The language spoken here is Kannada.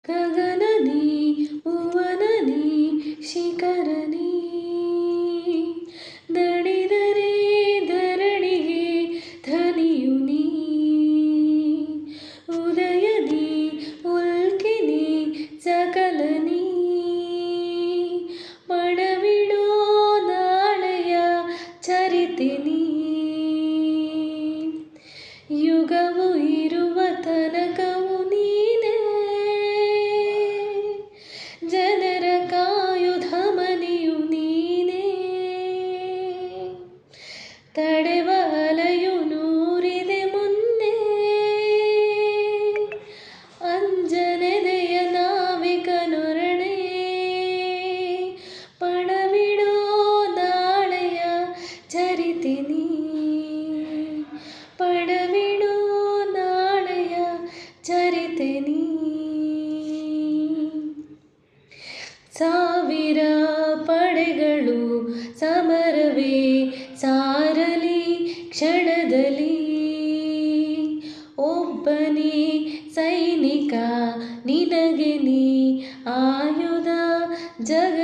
ಗಗನನಿ ಭುವನನಿ ಶಿಖರನಿ ದಣಿದರೆ ಧರಣಿಗೆ ಧನಿಯು ನೀ ಉದಯನಿ ಉಲ್ಕಿನಿ ಸಕಲನಿ ಪಣವಿಡೋ ನಾಳೆಯ ಚರಿತಿನಿ ಯುಗವು ಇರುವ ತನಕವು ನೀನೇ ಜನರ ಕಾಯುಧ ಮನೆಯು ನೀನೇ ತಡೆವ ಅಲೆಯು ನೂರಿದೆ ಮುನ್ನೆ ಅಂಜನೆದೆಯ ನಾವಿಕನೊರಣೆ ಪಣವಿಡೋ ನಾಳೆಯ ಚರಿತಿನಿ ಪಡವಿಡೋ ನಾಳೆಯ ಚರಿತೆನಿ ಸಾವಿರ ಪಡೆಗಳು ಸಮರವೇ ಸಾರಲಿ ಕ್ಷಣದಲ್ಲಿ ಒಬ್ಬನೇ ಸೈನಿಕ ನಿನಗೆ ನೀ ಆಯುಧ ಜಗ